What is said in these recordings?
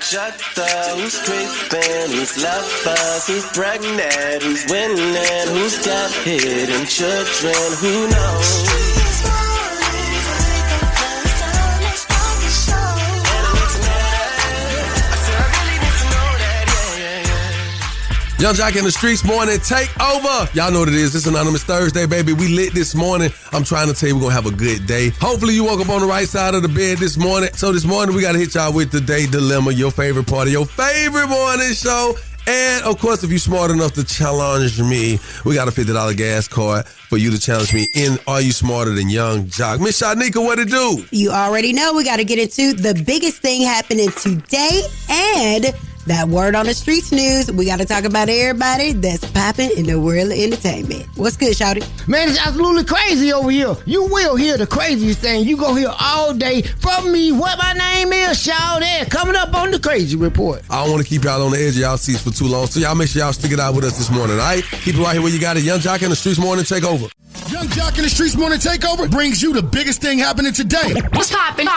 projector? Who's creeping? Who's lovers? Who's pregnant? Who's winning? Who's got hidden children? Who knows? Young Jock and the Streetz Morning Takeover. Y'all know what it is. It's Anonymous Thursday, baby. We lit this morning. I'm trying to tell you we're going to have a good day. Hopefully you woke up on the right side of the bed this morning. So this morning we got to hit y'all with the Day Dilemma, your favorite part of your favorite morning show. And, of course, if you're smart enough to challenge me, we got a $50 gas card for you to challenge me in Are You Smarter Than Young Jock? Miss Shyneka, what it do? You already know we got to get into the biggest thing happening today and that word on the streets news. We got to talk about everybody that's popping in the world of entertainment. What's good, Shawty? Man, it's absolutely crazy over here. You will hear the craziest thing. You go hear all day from me what my name is, Shawty. Coming up on the Crazy Report. I don't want to keep y'all on the edge of y'all seats for too long, so y'all make sure y'all stick it out with us this morning, all right? Keep it right here where you got it. Young Jock and the Streetz Morning Takeover. Young Jock and the Streetz Morning Takeover brings you the biggest thing happening today. What's poppin'?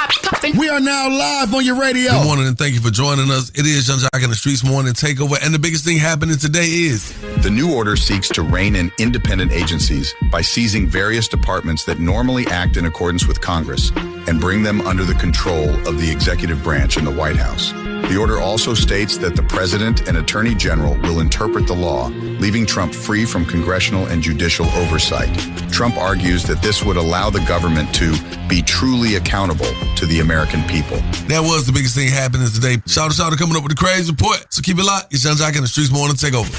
We are now live on your radio. Good morning and thank you for joining us. It is Young Jock and the Streetz Morning Takeover, and the biggest thing happening today is... The new order seeks to rein in independent agencies by seizing various departments that normally act in accordance with Congress and bring them under the control of the executive branch in the White House. The order also states that the president and attorney general will interpret the law, leaving Trump free from congressional and judicial oversight. Trump argues that this would allow the government to be truly accountable to the American people. That was the biggest thing happening today. Shout out coming up with the Crazy Report. So keep it locked. It's Young Jock and the Streetz Morning Takeover.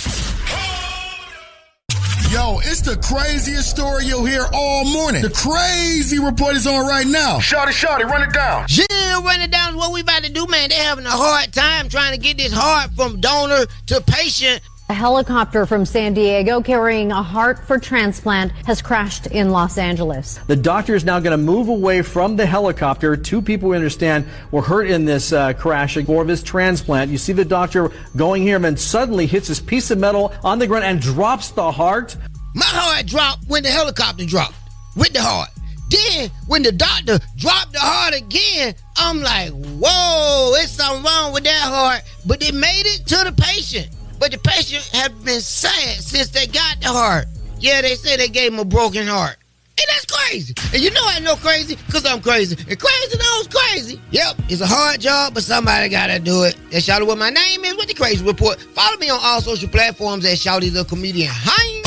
Yo, it's the craziest story you'll hear all morning. The Crazy Report is on right now. Shawty, run it down. Yeah, run it down is what we about to do, man. They're having a hard time trying to get this heart from donor to patient. A helicopter from San Diego carrying a heart for transplant has crashed in Los Angeles. The doctor is now going to move away from the helicopter. 2 people we understand were hurt in this crash for this transplant. You see the doctor going here and then suddenly hits this piece of metal on the ground and drops the heart. My heart dropped when the helicopter dropped with the heart. Then when the doctor dropped the heart again, I'm like, whoa, there's something wrong with that heart. But they made it to the patient. But the patient have been sad since they got the heart. Yeah, they say they gave him a broken heart. And that's crazy. And you know I know crazy because I'm crazy. And crazy knows crazy. Yep, it's a hard job, but somebody got to do it. That's Shawty what my name is with the Crazy Report. Follow me on all social platforms at Shawty the Comedian. Hi.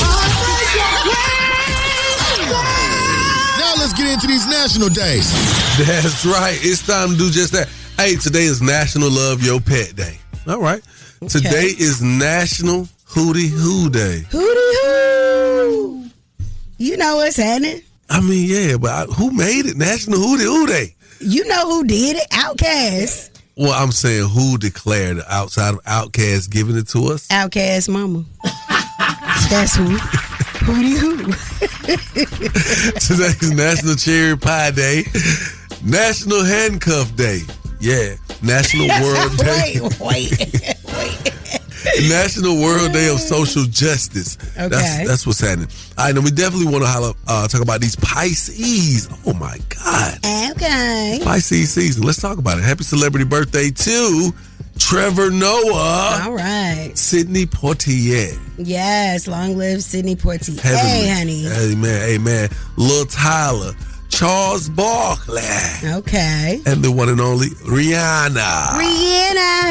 Now let's get into these national days. That's right. It's time to do just that. Hey, today is National Love Your Pet Day. All right. Okay. Today is National Hootie Hoo Day. Hootie Hoo. You know what's happening? I mean, yeah, but who made it? National Hootie Hoo Day. You know who did it? Outkast. Well, I'm saying who declared it outside of Outkast giving it to us? Outkast mama. That's who. Hootie Hoo. Today's National Cherry Pie Day. National Handcuff Day. Yeah. National World Day. Wait. National World Day of Social Justice. Okay. That's what's happening. All right, now we definitely want to talk about these Pisces. Oh, my God. Okay. Pisces season. Let's talk about it. Happy celebrity birthday to Trevor Noah. All right. Sidney Poitier. Yes, long live Sidney Poitier. Hey, honey. Amen. Lil Tyler. Charles Barkley. Okay. And the one and only Rihanna.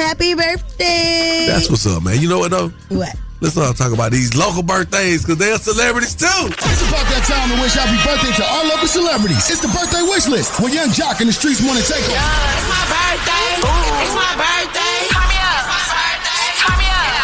Happy birthday. That's what's up, man. You know what, though? What? Let's not talk about these local birthdays because they're celebrities, too. It's about that time to wish happy birthday to our local celebrities. It's the birthday wish list with Young Jock and the Streetz Morning Takeover. Yeah, it's my birthday. Ooh. It's my birthday. Turn me up. Turn me up.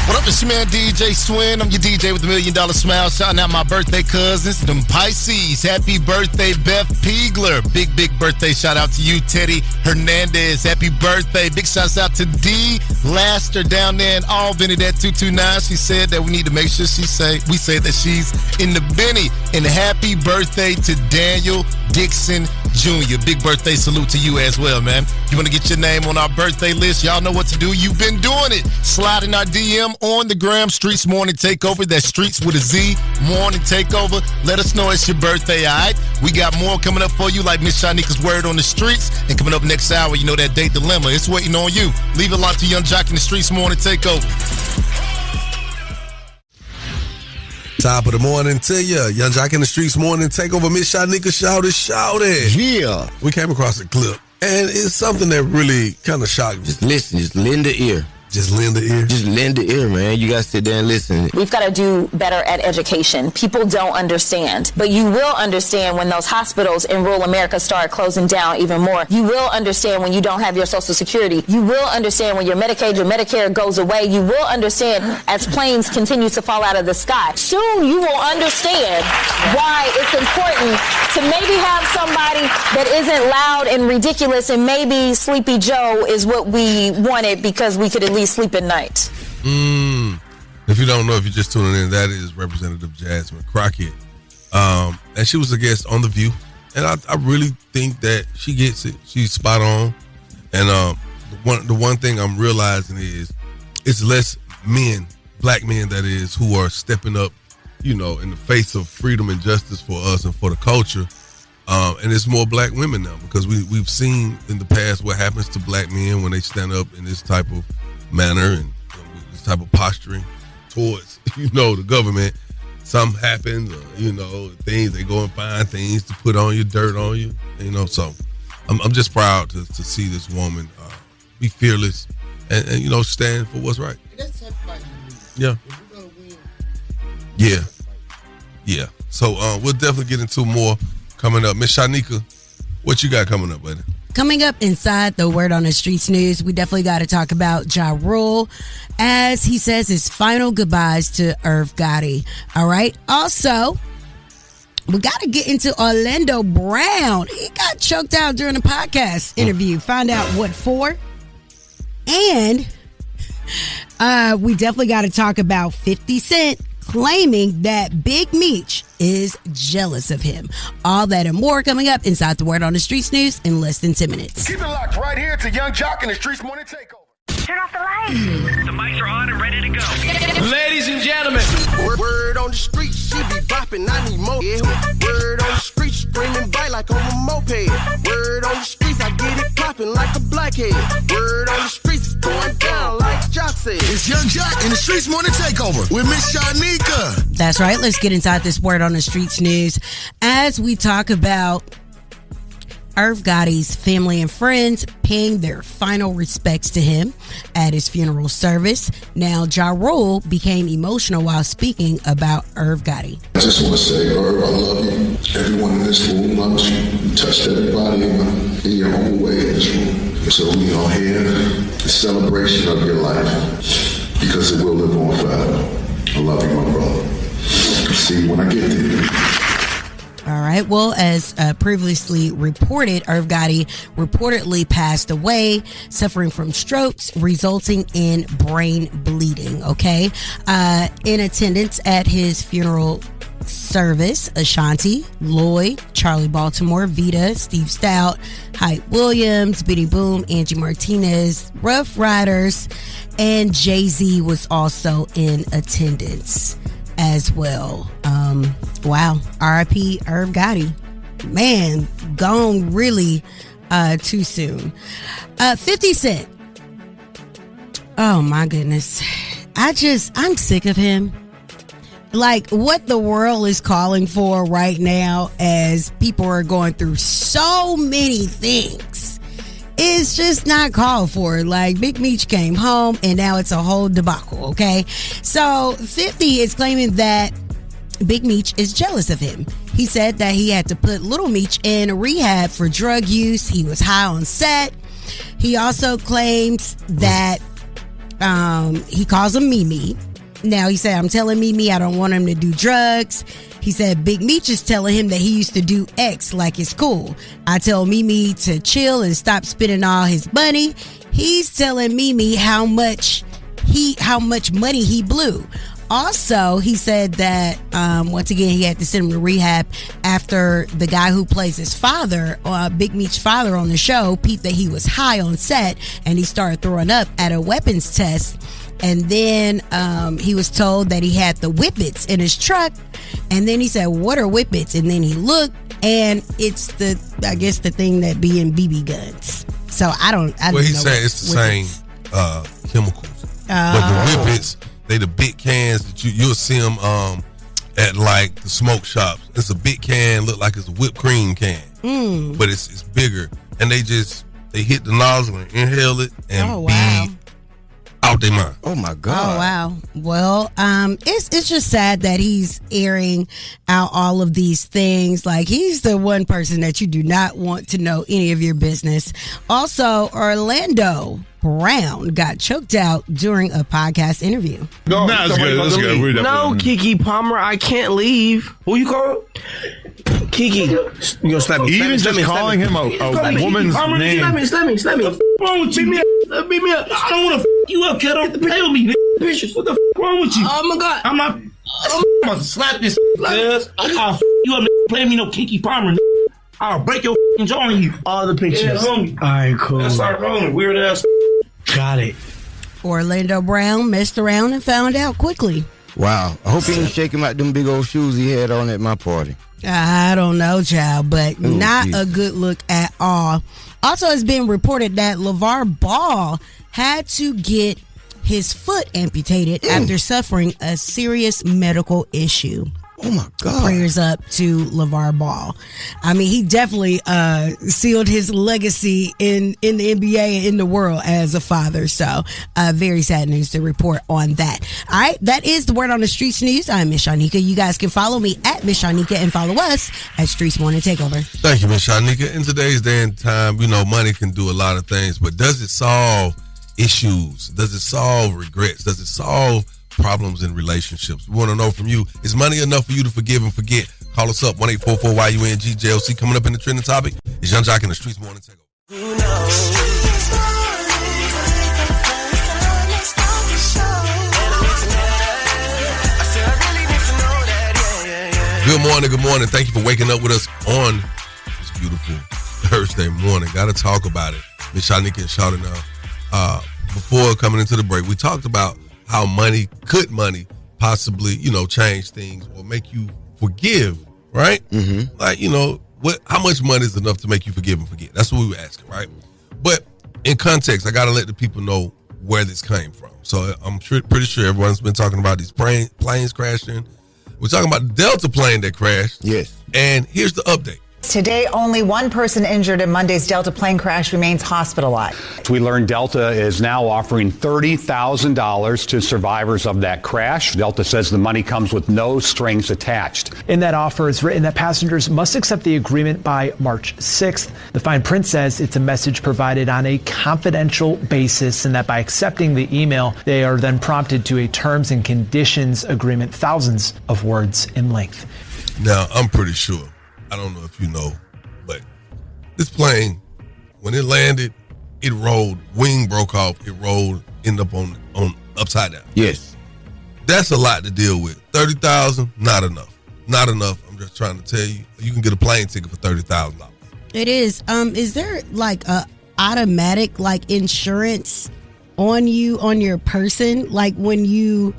What up, it's your man DJ SWIN. I'm your DJ with the $1 Million Smile. Shouting out my birthday cousins, them Pisces. Happy birthday, Beth Piegler. Big birthday shout out to you, Teddy Hernandez. Happy birthday. Big shouts out to D. Laster down there in Albany, that 229. She said that we need to make sure we say that she's in the Benny. And happy birthday to Daniel Dixon Jr. Big birthday salute to you as well, man. You want to get your name on our birthday list? Y'all know what to do. You've been doing it. Slide in our DM on the gram, Streetz Morning Takeover. That's Streetz with a Z, Morning Takeover. Let us know it's your birthday, all right? We got more coming up for you, like Miss Shyneka's Word on the Streetz. And coming up next hour, you know that date dilemma. It's waiting on you. Leave it locked to Young Jock in the Streetz Morning Takeover. Top of the morning to you. Young Jock in the Streetz Morning Takeover. Miss Shyneka, shout it. Yeah. We came across a clip, and it's something that really kind of shocked me. Just listen, just lend the ear. Just lend the ear? Just lend the ear, man. You guys sit there and listen. We've got to do better at education. People don't understand. But you will understand when those hospitals in rural America start closing down even more. You will understand when you don't have your Social Security. You will understand when your Medicaid, your Medicare goes away. You will understand as planes continue to fall out of the sky. Soon you will understand why it's important to maybe have somebody that isn't loud and ridiculous, and maybe Sleepy Joe is what we wanted because we could at least sleep at night. If you don't know, if you're just tuning in, that is Representative Jasmine Crockett. And she was a guest on The View. And I really think that she gets it. She's spot on. And the one thing I'm realizing is it's less men, black men that is, who are stepping up, you know, in the face of freedom and justice for us and for the culture. And it's more black women now, because we've seen in the past what happens to black men when they stand up in this type of manner and this type of posturing towards, you know, the government. Something happens, you know, things, they go and find things to put on you, dirt on you, you know. So I'm just proud to see this woman be fearless and, you know, stand for what's right. Yeah. Yeah. So we'll definitely get into more coming up. Miss Shyneka, what you got coming up, buddy? Coming up inside the Word on the Streetz news, we definitely got to talk about Ja Rule as he says his final goodbyes to Irv Gotti. All right. Also, we got to get into Orlando Brown. He got choked out during a podcast interview. Find out what for. And we definitely got to talk about 50 Cent claiming that Big Meech is jealous of him. All that and more coming up inside the Word on the Streetz news in less than 10 minutes. Keep it locked right here to Young Jock and the Streetz Morning Takeover. Turn off the lights. The mics are on and ready to go. Ladies and gentlemen. Word on the street, she be bopping, I need more. Yeah. Word on the street, screaming bite like on a moped. Word on the streets, I get it popping like a blackhead. Word on the streets, going down like Jock said. It's Young Jock and the Streetz Morning Takeover with Miss Shyneka. That's right. Let's get inside this Word on the Streetz news as we talk about Irv Gotti's family and friends paying their final respects to him at his funeral service. Now, Ja Rule became emotional while speaking about Irv Gotti. I just want to say, Irv, I love you. Everyone in this room loves you. You touched everybody in your own way in this room. So we are here, the celebration of your life, because it will live on forever. I love you, my brother. See you when I get there. All right. Well, as previously reported, Irv Gotti reportedly passed away, suffering from strokes resulting in brain bleeding. Okay. In attendance at his funeral service, Ashanti, Lloyd, Charlie Baltimore, Vita, Steve Stout, Hype Williams, Biddy Boom, Angie Martinez, Rough Riders, and Jay-Z was also in attendance as well. Wow. R.I.P. Irv Gotti. Man, gone really too soon. 50 Cent. Oh my goodness. I'm sick of him. Like, what the world is calling for right now as people are going through so many things is just not called for. Like, Big Meech came home and now it's a whole debacle, okay? So 50 is claiming that Big Meech is jealous of him. He said that he had to put Little Meech in rehab for drug use. He was high on set. He also claims that he calls him Mimi. Now, he said, I'm telling Mimi I don't want him to do drugs. He said Big Meech is telling him that he used to do X like it's cool. I tell Mimi to chill and stop spending all his money. He's telling Mimi how much money he blew Also, he said that once again he had to send him to rehab after the guy who plays his father, Big Meech's father on the show, peeped that he was high on set and he started throwing up at a weapons test. And then he was told that he had the whippets in his truck. And then he said, "What are whippets?" And then he looked, and it's the thing that be in BB guns. So I don't know. Well, he's saying it's the same chemicals. But the whippets, they the big cans that you'll see them at like the smoke shops. It's a big can, look like it's a whipped cream can, but it's bigger. And they hit the nozzle and inhale it and be out their mind. Oh my God. Oh wow. Well, it's just sad that he's airing out all of these things. Like, he's the one person that you do not want to know any of your business. Also, Orlando Brown got choked out during a podcast interview. No, that's good. No, Kiki Palmer, I can't leave. Who you call? Kiki. You gonna slap me? Even just calling him a woman's name. Slap me. What's wrong with you? Beat me up. I don't want to you up, kiddo. Play with me, bitches. What the wrong with you? Oh my God. I'm about to slap this. I'll you up, play me no Kiki Palmer. I'll break your jaw on you. All the pictures. Yeah, homie. All right, cool. Let's start rolling. Weird ass. Got it. Orlando Brown messed around and found out quickly. Wow. I hope he didn't shake him out them big old shoes he had on at my party. I don't know, child, but not a good look at all. Also, it's been reported that LeVar Ball had to get his foot amputated after suffering a serious medical issue. Oh my God. Prayers up to LeVar Ball. I mean, he definitely sealed his legacy in the NBA and in the world as a father. So very sad news to report on that. All right, that is the Word on the Streetz news. I'm Miss Shyneka. You guys can follow me at Miss Shyneka and follow us at Streetz Morning Takeover. Thank you, Miss Shyneka. In today's day and time, money can do a lot of things, but does it solve issues? Does it solve regrets? Does it solve problems in relationships? We want to know from you, is money enough for you to forgive and forget? Call us up, 1-844-YUNG-JLC. Coming up in the trending topic is Young Jock in the Streetz Morning Takeover. Good morning. Thank you for waking up with us on this beautiful Thursday morning. Got to talk about it. Miss Shyneka and Shawty now. Before coming into the break, we talked about how money possibly, change things or make you forgive, right? Mm-hmm. Like, how much money is enough to make you forgive and forget? That's what we were asking, right? But in context, I got to let the people know where this came from. So I'm pretty sure everyone's been talking about these planes crashing. We're talking about the Delta plane that crashed. Yes. And here's the update. Today, only one person injured in Monday's Delta plane crash remains hospitalized. We learned Delta is now offering $30,000 to survivors of that crash. Delta says the money comes with no strings attached. In that offer, it's written that passengers must accept the agreement by March 6th. The fine print says it's a message provided on a confidential basis and that by accepting the email, they are then prompted to a terms and conditions agreement, thousands of words in length. Now, I'm pretty sure, I don't know if you know, but this plane, when it landed, it rolled, wing broke off, it rolled, ended up on upside down. Yes. That's a lot to deal with. $30,000, not enough. Not enough. I'm just trying to tell you, you can get a plane ticket for $30,000. It is. Is there like a automatic insurance on you, on your person, like when you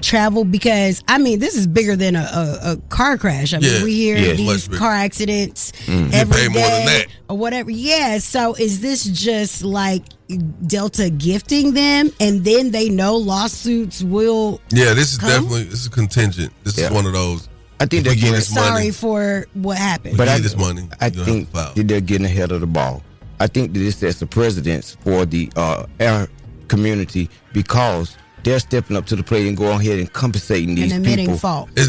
travel? Because this is bigger than a car crash. We hear these car accidents every day more than that or whatever. Yeah. So is this just like Delta gifting them, and then they know lawsuits will? Yeah, this is definitely this is contingent. This is one of those. I think they're getting sorry for what happened. But this money. I think they're getting ahead of the ball. I think that this sets the precedence for the air community because they're stepping up to the plate and going ahead and compensating these and admitting people. Fault. But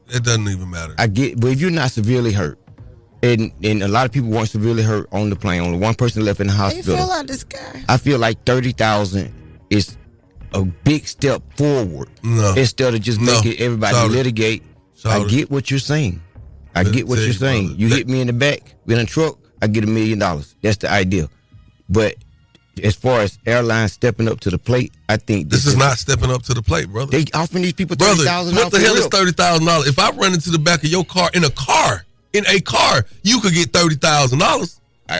it doesn't even matter. I get, but if you're not severely hurt, and a lot of people weren't severely hurt on the plane. Only one person left in the hospital. How you feel like this guy? I feel like $30,000 is a big step forward. No. Instead of just making everybody litigate. I get what you're saying. You hit me in the back with a truck, I get $1 million. That's the idea. But as far as airlines stepping up to the plate, I think this is not stepping up to the plate, brother. They offering these people Brother, $30,000. what the hell is $30,000? If I run into the back of your car in a car, you could get $30,000.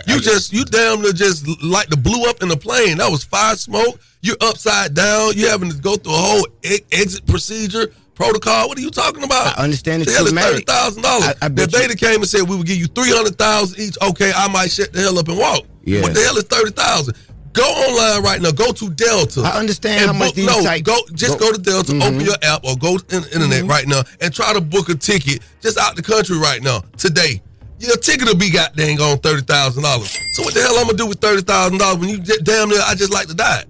You damn near just like the blew up in the plane. That was fire smoke. You're upside down. You having to go through a whole exit procedure protocol. What are you talking about? I understand it's $30,000. If they came and said we would give you $300,000 each, okay, I might shut the hell up and walk. Yeah. What the hell is $30,000? Go online right now. Go to Delta. I understand how much these types. Go to Delta. Open your app or go to the internet right now and try to book a ticket just out the country right now today. Your ticket will be goddamn on $30,000. So what the hell I'm gonna do with $30,000 when you damn near I just like to die?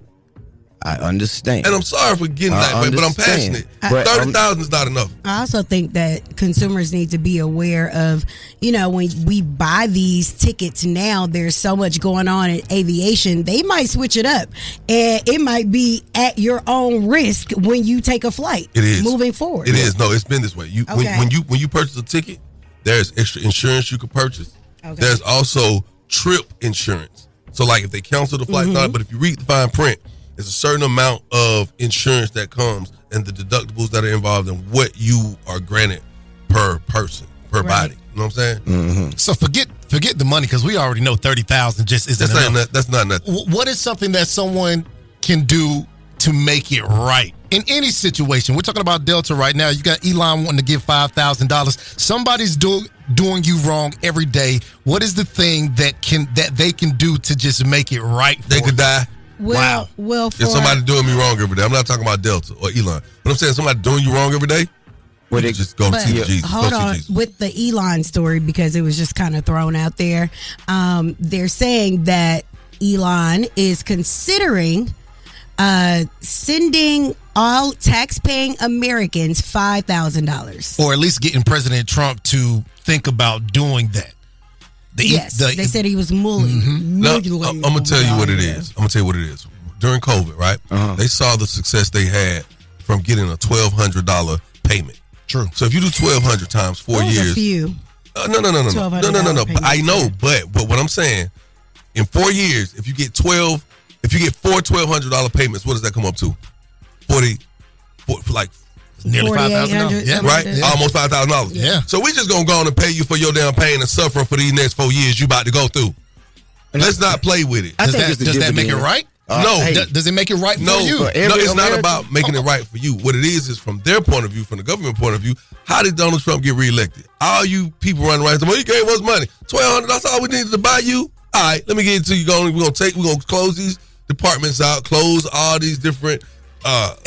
I understand. And I'm sorry for getting that way, but I'm passionate. $30,000 is not enough. I also think that consumers need to be aware of, when we buy these tickets now, there's so much going on in aviation. They might switch it up, and it might be at your own risk when you take a flight. It is moving forward. It is. No, it's been this way. When you purchase a ticket, there's extra insurance you can purchase. Okay. There's also trip insurance. So like if they cancel the flight, but if you read the fine print, there's a certain amount of insurance that comes and the deductibles that are involved in what you are granted per person, per body. You know what I'm saying? Mm-hmm. So forget the money, because we already know $30,000 just isn't enough. That's not nothing. What is something that someone can do to make it right in any situation? We're talking about Delta right now. You got Elon wanting to give $5,000. Somebody's doing you wrong every day. What is the thing that they can do to just make it right? They could die. Well, if somebody doing me wrong every day, I'm not talking about Delta or Elon, but I'm saying somebody doing you wrong every day. Well, they just go to Jesus. Hold on with the Elon story, because it was just kind of thrown out there. They're saying that Elon is considering sending all tax-paying Americans $5,000, or at least getting President Trump to think about doing that. They said he was mulling. No, I'm gonna tell you what it is. During COVID, right? They saw the success they had from getting a $1,200 payment. True. So if you do 1,200 times 4 years, a few. No. But I know, but what I'm saying, in 4 years, if you get four $1,200 payments, what does that come up to? Nearly $5,000. Yeah, right? Yeah. Almost $5,000. Yeah. So we just gonna go on and pay you for your damn pain and suffering for these next 4 years you about to go through. Let's not play with it. Does that make it right? No. Does it make it right for you? No, it's not about making it right for you. What it is from their point of view, from the government point of view, how did Donald Trump get reelected? All you people running around saying, well, you gave us money. $1,200, that's all we needed to buy you? All right, let me get it to you. We're gonna close these departments out, close all these different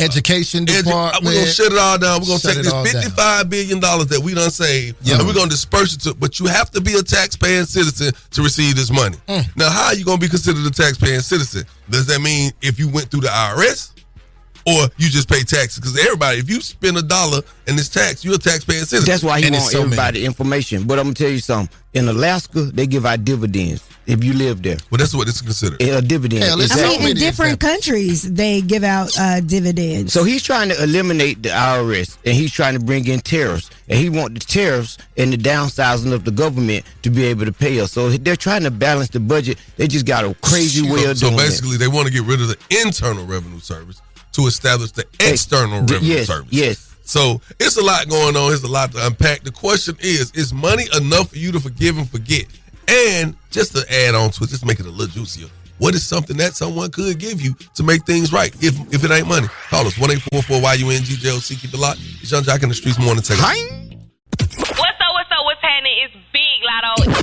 education department. We're gonna shut it all down. We're gonna take this $55 billion that we done saved, and we're gonna disperse it to. But you have to be a tax-paying citizen to receive this money. Now, how are you gonna be considered a tax-paying citizen? Does that mean if you went through the IRS, or you just pay taxes? Because everybody, if you spend $1 and it's tax, you're a tax-paying citizen. That's why he wants everybody information. But I'm gonna tell you something. In Alaska, they give out dividends if you live there. Well, that's what it's considered. A dividend. In different countries, they give out dividends. So he's trying to eliminate the IRS, and he's trying to bring in tariffs, and he wants the tariffs and the downsizing of the government to be able to pay us. So they're trying to balance the budget. They just got a crazy way of doing it. So basically, they want to get rid of the Internal Revenue Service to establish the External Revenue Service. Yes. So it's a lot going on. It's a lot to unpack. The question is money enough for you to forgive and forget? And just to add on to it, just make it a little juicier, what is something that someone could give you to make things right? If it ain't money, call us 1-844-YUNGJLC. Keep it locked. It's Young Jock in the Streetz Morning Takeover. What's happening? It's Big Lotto.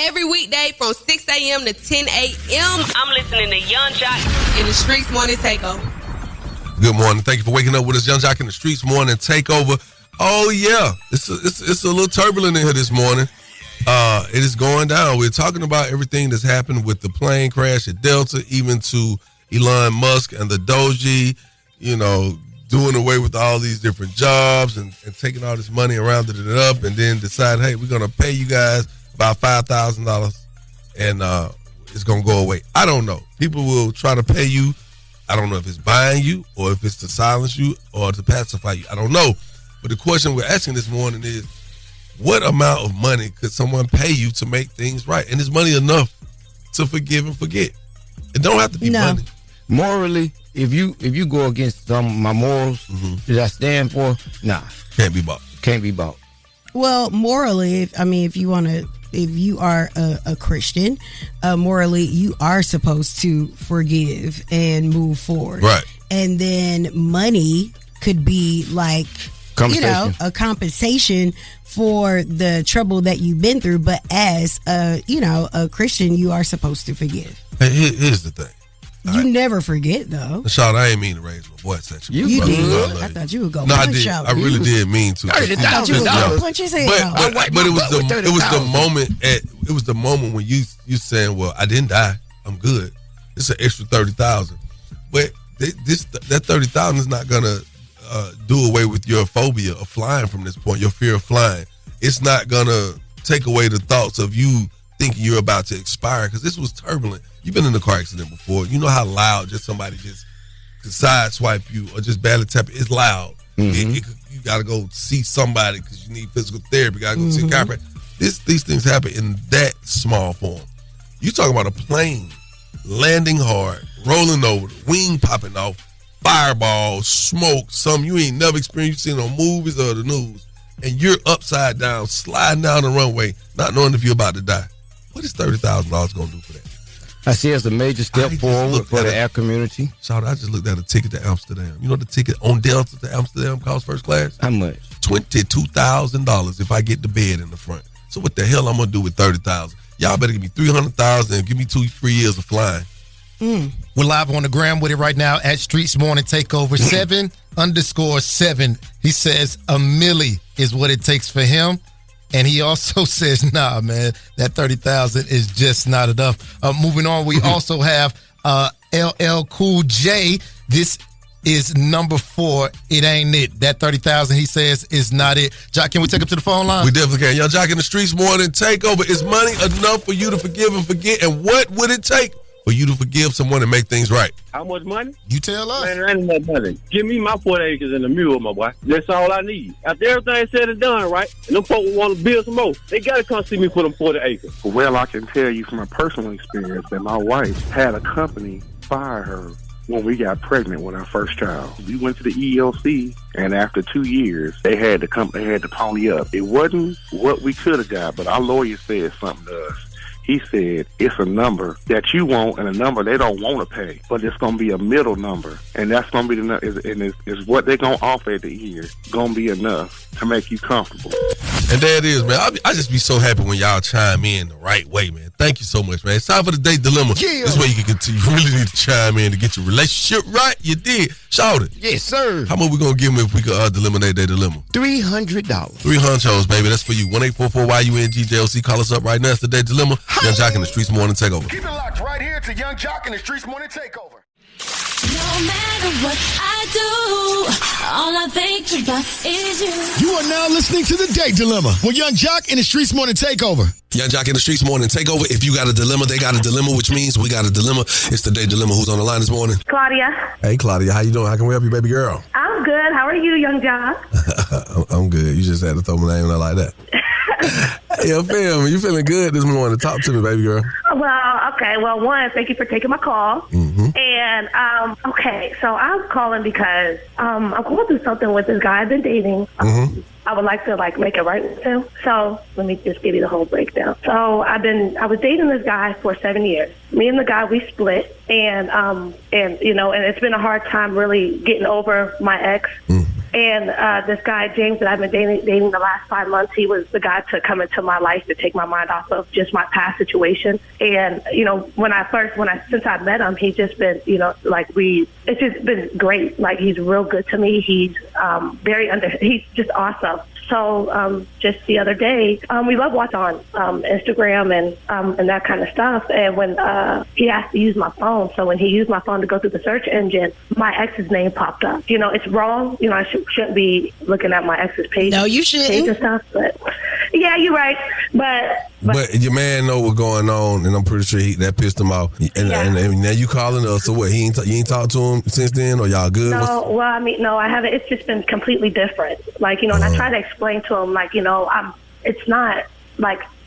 Every weekday from 6 a.m. to 10 a.m., I'm listening to Young Jock in the Streetz Morning Takeover. Good morning. Thank you for waking up with us, Young Jock in the Streetz Morning Takeover. Oh, yeah. It's a little turbulent in here this morning. It is going down. We're talking about everything that's happened with the plane crash at Delta, even to Elon Musk and the Doji, doing away with all these different jobs and taking all this money and rounding it up, and then decide, hey, we're going to pay you guys about $5,000 and it's going to go away. I don't know. People will try to pay you. I don't know if it's buying you or if it's to silence you or to pacify you. I don't know. But the question we're asking this morning is, what amount of money could someone pay you to make things right? And is money enough to forgive and forget? It don't have to be money. Morally, if you go against some of my morals that I stand for, can't be bought. Can't be bought. Well, morally, if you are a Christian, morally, you are supposed to forgive and move forward. Right. And then money could be like, a compensation for the trouble that you've been through. But as a Christian, you are supposed to forgive. Hey, here's the thing. You never forget, though. Shawty, I ain't mean to raise my voice at you. You did. I thought you would go. No, I did. I really did mean to. I thought you would go punch his head out. But it was the moment when you saying, "Well, I didn't die. I'm good. It's an extra 30,000." But that 30,000 is not gonna do away with your phobia of flying from this point. Your fear of flying. It's not gonna take away the thoughts of you thinking you're about to expire, because this was turbulent. You've been in a car accident before. You know how loud just somebody just sideswipe you or just badly tap you. It's loud. You got to go see somebody because you need physical therapy. You got to go see a chiropractor. These things happen in that small form. You talking about a plane landing hard, rolling over, the wing popping off, fireball, smoke, something you ain't never experienced. You seen on movies or the news, and you're upside down, sliding down the runway, not knowing if you're about to die. What is $30,000 going to do for that? I see it as a major step forward for the air community. Shawty, I just looked at a ticket to Amsterdam. You know the ticket on Delta to Amsterdam costs first class? How much? $22,000 if I get the bed in the front. So what the hell I'm going to do with $30,000? Y'all better give me $300,000 and give me 2-3 years of flying. We're live on the gram with it right now at Streetz Morning Takeover. 7_7. He says a milli is what it takes for him. And he also says, nah, man, that 30,000 is just not enough. Moving on, we also have LL Cool J. This is number 4. It ain't it. That 30,000, he says, is not it. Jock, can we take him to the phone line? We definitely can. Young Jock in the Streetz Morning Takeover. Is money enough for you to forgive and forget? And what would it take for you to forgive someone and make things right? How much money? You tell us. Man, there ain't enough money. Give me my 40 acres and a mule, my boy. That's all I need. After everything's said and done, right? And them folks want to build some more. They got to come see me for them 40 acres. Well, I can tell you from a personal experience that my wife had a company fire her when we got pregnant with our first child. We went to the ELC, and after 2 years, they had to pony up. It wasn't what we could have got, but our lawyer said something to us. He said, it's a number that you want and a number they don't want to pay, but it's going to be a middle number. And that's going to be is what they're going to offer at the end going to be enough to make you comfortable. And there it is, man. I just be so happy when y'all chime in the right way, man. Thank you so much, man. It's time for the Date Dilemma. Yeah. This way you can continue. You really need to chime in to get your relationship right. You did. Shawty. Yes, sir. How much we going to give them if we could eliminate their dilemma? $300. 3 hunchos, baby. That's for you. 1-844-YUNG-JLC. Call us up right now. It's the Date Dilemma. Young Jock in the Streetz Morning Takeover. Keep it locked right here to Young Jock in the Streetz Morning Takeover. No matter what I do, all I think about is you. You are now listening to the Date Dilemma with Young Jock in the Streetz Morning Takeover. Young Jock in the Streetz Morning Takeover. If you got a dilemma, they got a dilemma, which means we got a dilemma. It's the Date Dilemma. Who's on the line this morning? Claudia. Hey, Claudia. How you doing? How can we help you, baby girl? I'm good. How are you, Young Jock? I'm good. You just had to throw my name out like that. Hey, yo, fam, you feeling good this morning? Talk to me, baby girl. Well, okay. Well, one, thank you for taking my call. Mm-hmm. And, okay, so I'm calling because I'm going through something with this guy I've been dating. Mm-hmm. I would like to, make it right with him. So let me just give you the whole breakdown. So I was dating this guy for 7 years. Me and the guy, we split. And it's been a hard time really getting over my ex. Mm. And this guy, James, that I've been dating the last 5 months, he was the guy to come into my life to take my mind off of just my past situation. And, since I met him, he's just been, it's just been great. Like, he's real good to me. He's he's just awesome. So just the other day, we love watching on Instagram and that kind of stuff. And when he asked to use my phone, so when he used my phone to go through the search engine, my ex's name popped up. It's wrong. I shouldn't be looking at my ex's page. No, you shouldn't. Page and stuff, but yeah, you're right. But your man know what's going on, and I'm pretty sure that pissed him off. And now you calling us. So what? You ain't talked to him since then, or y'all good? No, no, I haven't. It's just been completely different. And I try to explain to him, it's not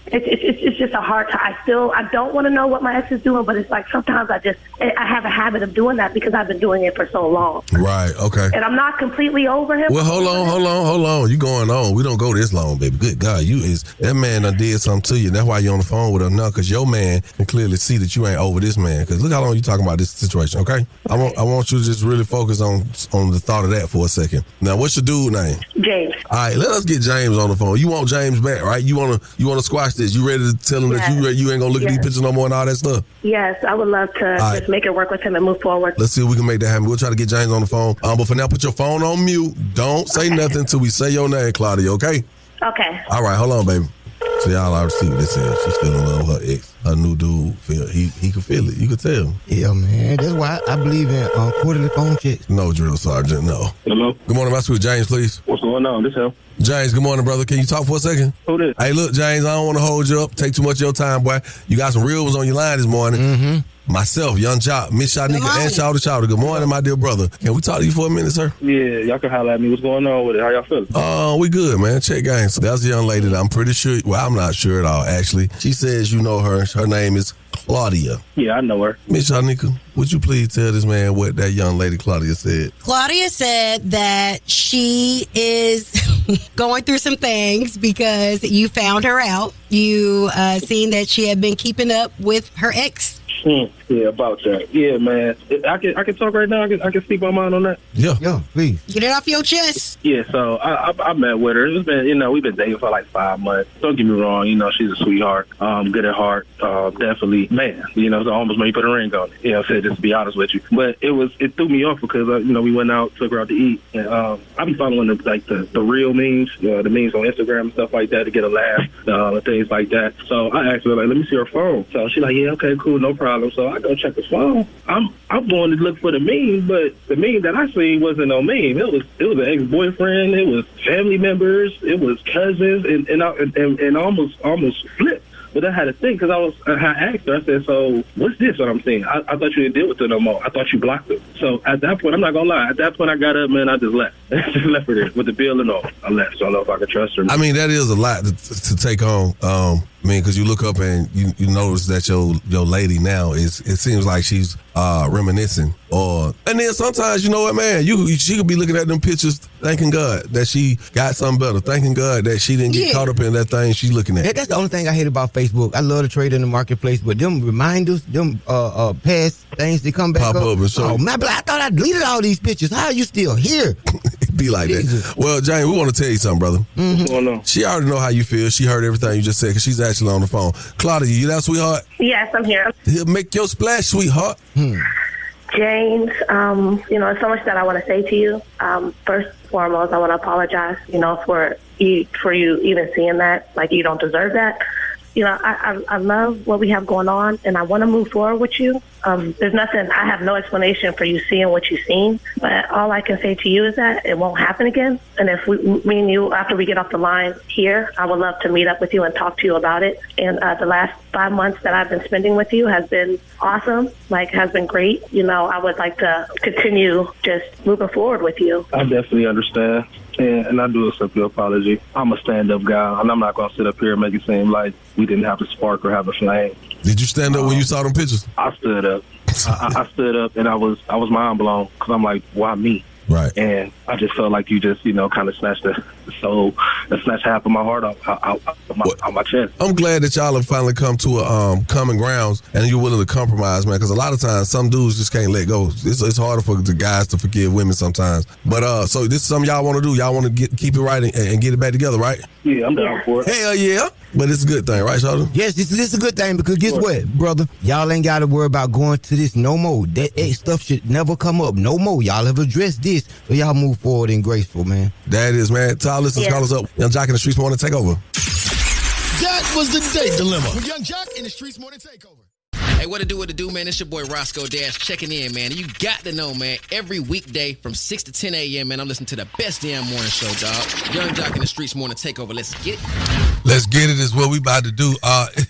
It's just a hard time. I don't want to know what my ex is doing, but it's like sometimes I have a habit of doing that because I've been doing it for so long. Right, okay. And I'm not completely over him. Well, hold on. You going on. We don't go this long, baby. Good God, that man done did something to you. That's why you on the phone with her now, because your man can clearly see that you ain't over this man. Because look how long you talking about this situation, okay? I want you to just really focus on the thought of that for a second. Now, what's your dude name? James. All right, let us get James on the phone. You want James back, right? You want to squash this. You ready to tell him that you ain't going to look at these pictures no more and all that stuff? Yes, I would love to just make it work with him and move forward. Let's see if we can make that happen. We'll try to get James on the phone. But for now, put your phone on mute. Don't say nothing until we say your name, Claudia, okay? Okay. All right, hold on, baby. So y'all already see what this is. She's still in love with her ex. Her new dude, he could feel it. You could tell. Yeah, man. That's why I believe in quarterly phone checks. No, Drill Sergeant, no. Hello? Good morning, my sweet James, please. What's going on? This him. James, good morning, brother. Can you talk for a second? Who this? Hey, look, James, I don't want to hold you up, take too much of your time, boy. You got some real ones on your line this morning. Mm-hmm. Myself, Young Jock, Miss Shyneka, and Shawty. Good morning, my dear brother. Can we talk to you for a minute, sir? Yeah, y'all can holler at me. What's going on with it? How y'all feeling? We good, man. Check gang. So that's a young lady that I'm pretty sure, well, I'm not sure at all, actually. She says you know her. Her name is Claudia. Yeah, I know her. Miss Shyneka, would you please tell this man what that young lady Claudia said? Claudia said that she is going through some things because you found her out. You seen that she had been keeping up with her ex. Yeah, about that. Yeah, man. I can talk right now. I can speak my mind on that. Yeah, please. Get it off your chest. Yeah, so I met with her. It's been, we've been dating for like 5 months. Don't get me wrong, she's a sweetheart, good at heart, definitely, man. So almost made me put a ring on it. Just to be honest with you. But it threw me off because we went out, took her out to eat, and I be following the real memes, the memes on Instagram and stuff like that to get a laugh, and things like that. So I asked her, like, let me see her phone. So she's like, yeah, okay, cool, no problem. So I go check the phone. I'm going to look for the meme, but the meme that I seen wasn't no meme. It was an ex-boyfriend. It was family members. It was cousins, and almost flipped. But I had to think because I asked her. I said, "So what's this? What I'm saying? I thought you didn't deal with it no more. I thought you blocked it." So at that point, I'm not gonna lie. At that point, I got up, man. I just left. Just left her there with the bill and all. I left. So I don't know if I could trust her. I mean, that is a lot to take on. Because you look up and you notice that your lady now it seems like she's reminiscing, and then sometimes you know what, man, she could be looking at them pictures, thanking God that she got something better, thanking God that she didn't get caught up in that thing she's looking at. That's the only thing I hate about Facebook. I love to trade in the marketplace, but them reminders, them past things that come back pop up and show. Oh man, I thought I deleted all these pictures. How are you still here? Be like that. Well, James, we want to tell you something, brother. What's going on? She already know how you feel. She heard everything you just said because she's actually on the phone. Claudia, you there, sweetheart? Yes, I'm here. Make your splash, sweetheart. James, there's so much that I want to say to you. First and foremost, I want to apologize, for you even seeing that. Like, you don't deserve that. I love what we have going on, and I want to move forward with you. There's nothing, I have no explanation for you seeing what you've seen, but all I can say to you is that it won't happen again. And if me and you, after we get off the line here, I would love to meet up with you and talk to you about it. And the last 5 months that I've been spending with you has been awesome, has been great. I would like to continue just moving forward with you. I definitely understand. And I do accept your apology. I'm a stand-up guy, and I'm not going to sit up here and make it seem like we didn't have a spark or have a flame. Did you stand up when you saw them pictures? I stood up. I stood up, and I was mind blown because I'm like, why me? Right. And I just felt like you just, kind of snatched the soul, snatched half of my heart out my chest. I'm glad that y'all have finally come to a common grounds and you're willing to compromise, man, because a lot of times some dudes just can't let go. It's harder for the guys to forgive women sometimes. But so this is something y'all want to do. Y'all want to keep it right and get it back together, right? Yeah, I'm down for it. Hell yeah. But it's a good thing, right, Shawty? Yes, this is a good thing because guess what, brother? Y'all ain't got to worry about going to this no more. That stuff should never come up no more. Y'all have addressed this, so y'all move forward and graceful, man. That is, man. To our listeners, call us up. Young Jock in the Streetz Morning Takeover. That was the date dilemma with Young Jock in the Streetz Morning Takeover. Hey, what it do, man? It's your boy Roscoe Dash checking in, man. And you got to know, man, every weekday from 6 to 10 a.m., man, I'm listening to the best damn morning show, dog. Young Jock in the Streetz Morning Takeover. Let's get it. Let's get it is what we about to do.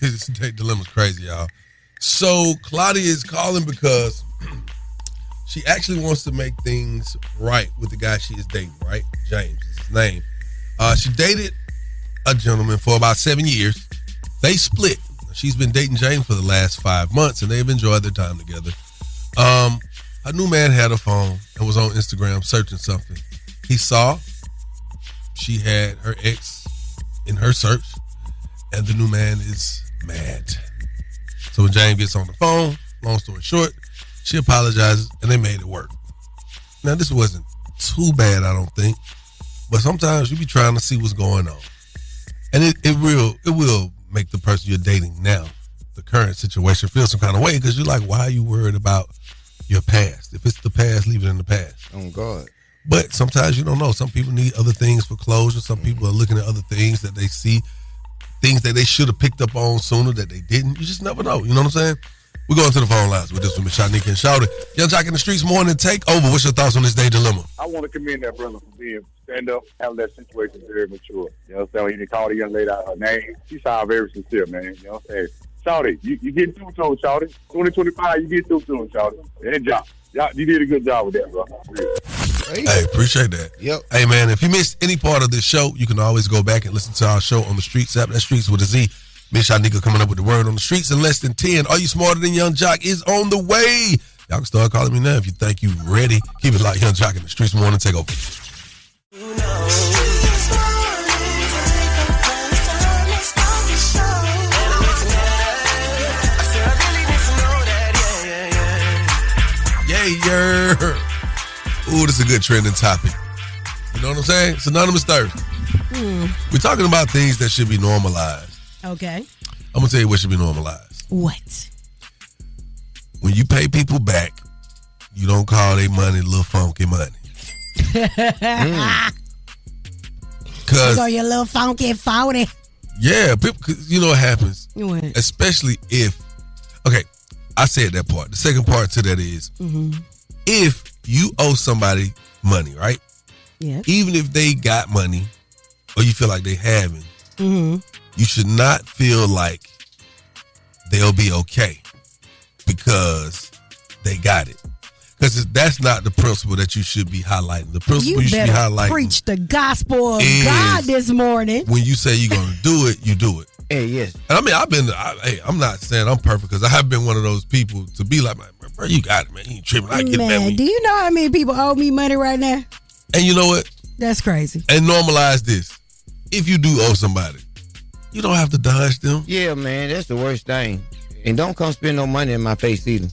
This date dilemma's crazy, y'all. So Claudia is calling because she actually wants to make things right with the guy she is dating, right? James is his name. She dated a gentleman for about 7 years. They split. She's been dating James for the last 5 months, and they've enjoyed their time together. Her new man had a phone and was on Instagram searching something. He saw she had her ex in her search, and the new man is mad. So when James gets on the phone, long story short, she apologizes, and they made it work. Now, this wasn't too bad, I don't think, but sometimes you be trying to see what's going on. And it will make the person you're dating now, the current situation, feel some kind of way, because you're like, why are you worried about your past? If it's the past, leave it in the past. Oh, God. But sometimes you don't know. Some people need other things for closure. Some people are looking at other things that they see, things that they should have picked up on sooner that they didn't. You just never know. You know what I'm saying? We're going to the phone lines with this one, Miss Shyneka and Shawty. Young Jock in the Streetz Morning Takeover. What's your thoughts on this day dilemma? I want to commend that brother for being stand up, handle that situation very mature. You know what I'm saying? When he didn't call the young lady out her name, she sounded very sincere, man. You know what I'm saying? Shawty, you get through to him, Shawty. 2025, you get through to him, Shawty. And Jock, you did a good job with that, bro. Hey, appreciate that. Yep. Hey, man, if you missed any part of this show, you can always go back and listen to our show on the Streetz app. That's Streetz with a Z. Miss Shyneka coming up with the word on the streets in less than 10. Are you smarter than Young Jock is on the way. Y'all can start calling me now if you think you ready. Keep it like Young Jock in the Streetz Morning Takeover. Yeah. Ooh, this is a good trending topic. You know what I'm saying? It's Anonymous Thursday. We're talking about things that should be normalized. Okay. I'm going to tell you what should be normalized. What? When you pay people back, you don't call their money little funky money. Cause your little funky 40. Yeah, people, you know what happens? What? Especially if, okay, I said that part. The second part to that is, if you owe somebody money, right? Yeah. Even if they got money or you feel like they haven't, you should not feel like they'll be okay because they got it. Because that's not the principle that you should be highlighting. The principle you should be highlighting. Preach the gospel of God this morning. When you say you're going to do it, you do it. Hey, yes. And I mean, I'm not saying I'm perfect because I have been one of those people to be like, bro, you got it, man. You ain't tripping. I get that. Do you know how many people owe me money right now? And you know what? That's crazy. And normalize this. If you do owe somebody, you don't have to dodge them. Yeah, man, that's the worst thing. And don't come spend no money in my face either.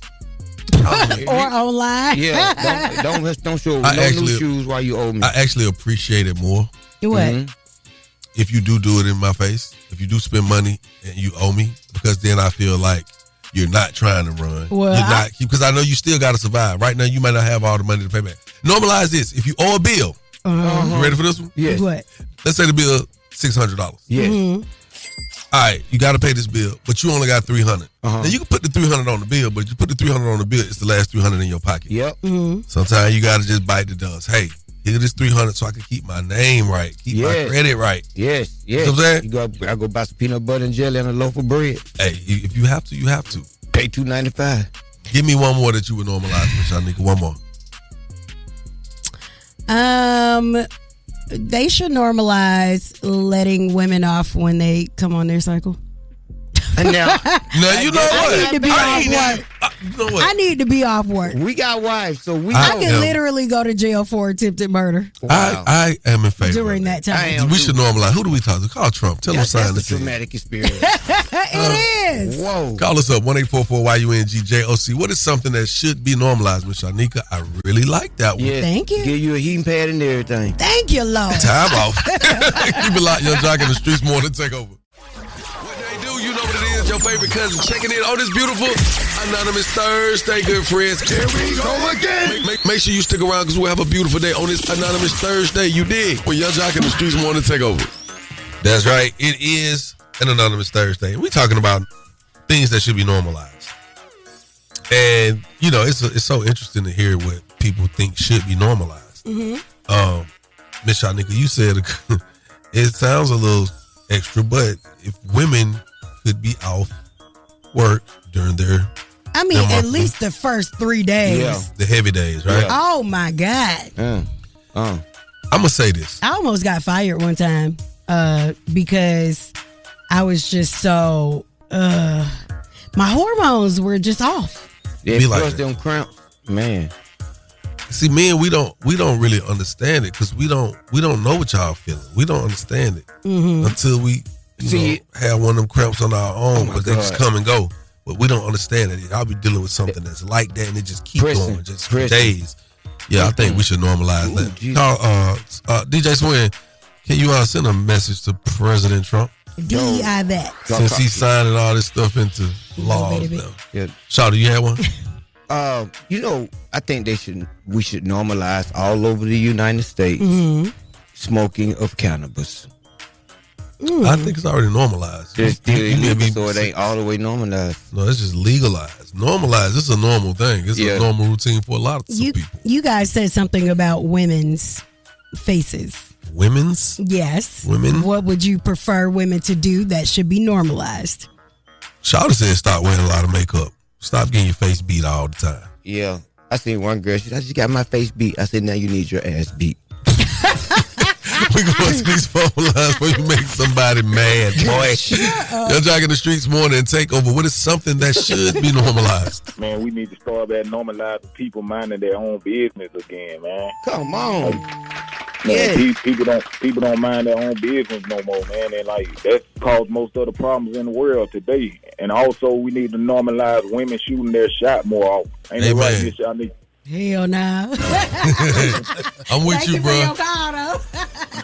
Or online. Yeah, don't show no new shoes while you owe me. I actually appreciate it more. What? If you do it in my face, if you do spend money and you owe me, because then I feel like you're not trying to run. Well, you're not, because I know you still got to survive. Right now, you might not have all the money to pay back. Normalize this. If you owe a bill, you ready for this one? Yes. What? Let's say the bill $600. Yes. All right, you got to pay this bill, but you only got $300. Now you can put the $300 on the bill, but you put the $300 on the bill, it's the last $300 in your pocket. Yep. Sometimes you got to just bite the dust. Hey, here this $300 so I can keep my name right, keep my credit right. Yes. You know what I'm saying? I go buy some peanut butter and jelly and a loaf of bread. Hey, if you have to, you have to. Pay $2.95. Give me one more that you would normalize, Miss Shyneka. One more. They should normalize letting women off when they come on their cycle. And now you know what? I need to be off work. You know what? I need to be off work. We got wives, so I can literally go to jail for attempted murder. Wow. I am in favor during that time. We should normalize. Who do we talk to? Call Trump. Tell him sign this. That's a traumatic experience. It is. Whoa. Call us up 1-844-YUNGJOC. What is something that should be normalized, Miss Shyneka? I really like that one. Yeah. Thank you. Give you a heating pad and everything. Thank you, Lord. Time off. Keep it locked, Young Jock in the Streetz Morning Takeover. You know what it is, your favorite cousin checking in on this beautiful Anonymous Thursday, good friends. Here we go again. Make sure you stick around because we'll have a beautiful day on this Anonymous Thursday. You dig? With Young Jock in the Streetz Morning Takeover. That's right. It is an Anonymous Thursday. And we're talking about things that should be normalized. And, you know, it's so interesting to hear what people think should be normalized. Miss Shyneka, you said it sounds a little extra, but if women could be off work during their at least the first 3 days. Yeah, the heavy days, right? Oh my God. I'm gonna say this. I almost got fired one time because I was just so, my hormones were just off. Yeah, Be like plus that. them cramps, man. See, men, we don't really understand it because we don't know what y'all feeling. We don't understand it until we have one of them cramps on our own, but they just come and go. But we don't understand it. I'll be dealing with something that's like that, and it just keeps going, just for days. Yeah, I think we should normalize that. DJ SWIN, can you send a message to President Trump? DEI that. Since he's signing all this stuff into laws now. Yeah. Shawty, you had one? I think we should normalize all over the United States smoking of cannabis. I think it's already normalized. It's still illegal, so it ain't all the way normalized. No, it's just legalized. Normalized, it's a normal thing. It's a normal routine for a lot of people. You guys said something about women's faces. Women's? Yes. Women? What would you prefer women to do that should be normalized? Shawty said stop wearing a lot of makeup. Stop getting your face beat all the time. Yeah. I seen one girl, she said, I just got my face beat. I said, now you need your ass beat. We're going to these phone lines where you make somebody mad, boy. Y'all Jocking the Streetz Morning Takeover. What is something that should be normalized? Man, we need to start back normalizing people minding their own business again, man. Come on. People don't mind their own business no more, man. And that's caused most of the problems in the world today. And also, we need to normalize women shooting their shot more often. Ain't it right, Miss Shawty? Hell no. I'm with you, bro.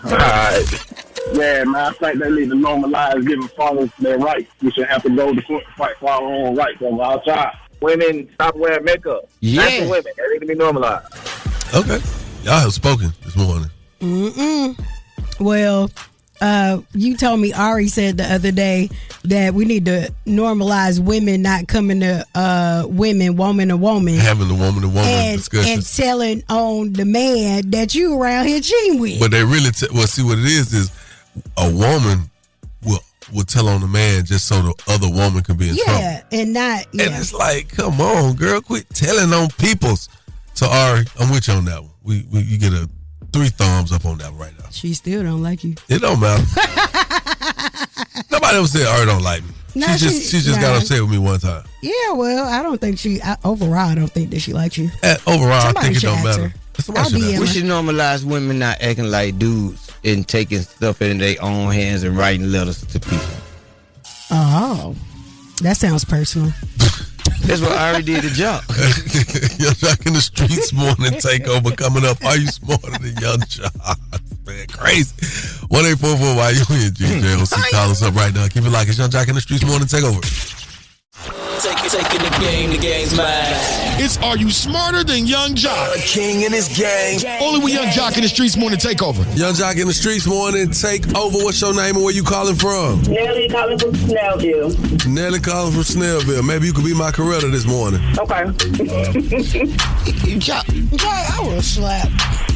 All right. Yeah, man, I think they need to normalize giving fathers their rights. We should have to go to court to fight for our own rights on our child. Women, stop wearing makeup. Yeah. Not for women. They need to be normalized. Okay. Y'all have spoken this morning. Well, you told me Ari said the other day that we need to normalize women not coming to woman to woman. Having the woman to woman discussion. And telling on the man that you around here cheating with. But they really, see what it is a woman will tell on the man just so the other woman can be in trouble. And not, And it's like, come on, girl, quit telling on people's. So Ari, I'm with you on that one. You get a 3 thumbs up on that right now. She still don't like you. It don't matter. Nobody ever said Ari don't like me. No, she just got upset with me one time. Yeah, well, I don't think overall, I don't think that she likes you. Overall, Somebody I think it don't should matter. We should normalize women not acting like dudes and taking stuff in their own hands and writing letters to people. Oh, that sounds personal. That's what I already did the job. Young Jock in the Streetz Morning Takeover coming up. Are you smarter than Young Jock? Man, crazy. 1-844 why you in GJOC. Call us up right now. Keep it like it's Young Jock in the Streetz Morning Takeover. Taking the game's mine. It's Are You Smarter Than Young Jock? A king and his gang. Only with Young Jock in the Streetz Morning Takeover. Young Jock in the Streetz Morning Takeover. What's your name and where you calling from? Nelly calling from Snellville. Nelly calling from Snellville. Maybe you could be my Coretta this morning. Okay. Jock, I will slap.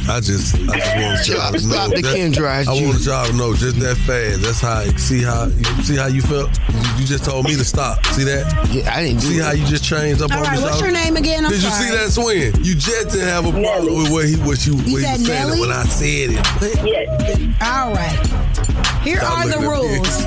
I just want y'all to know that. I want y'all to know just that fast. That's how see how you felt. You just told me to stop. See that? Yeah, I didn't see how you just changed up. All right, what's your name again? I'm Did sorry. you see that SWIN? You just didn't have a problem with what he was saying it when I said it. Yes. All right. Here are the rules.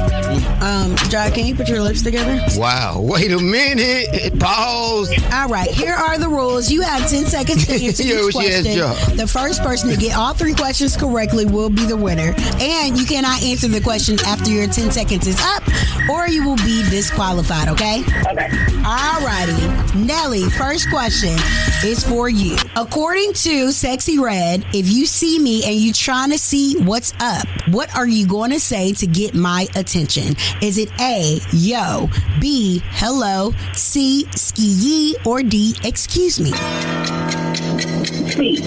Jock, can you put your lips together? Wow. Wait a minute. Pause. All right. Here are the rules. You have 10 seconds to answer each question. The first person to get all 3 questions correctly will be the winner. And you cannot answer the question after your 10 seconds is up, or you will be disqualified, okay? Okay. All righty. Nelly, first question is for you. According to Sexy Red, if you see me and you trying to see what's up, what are you going to say to get my attention? Is it A, yo, B, hello, C, ski yee, or D, excuse me? C.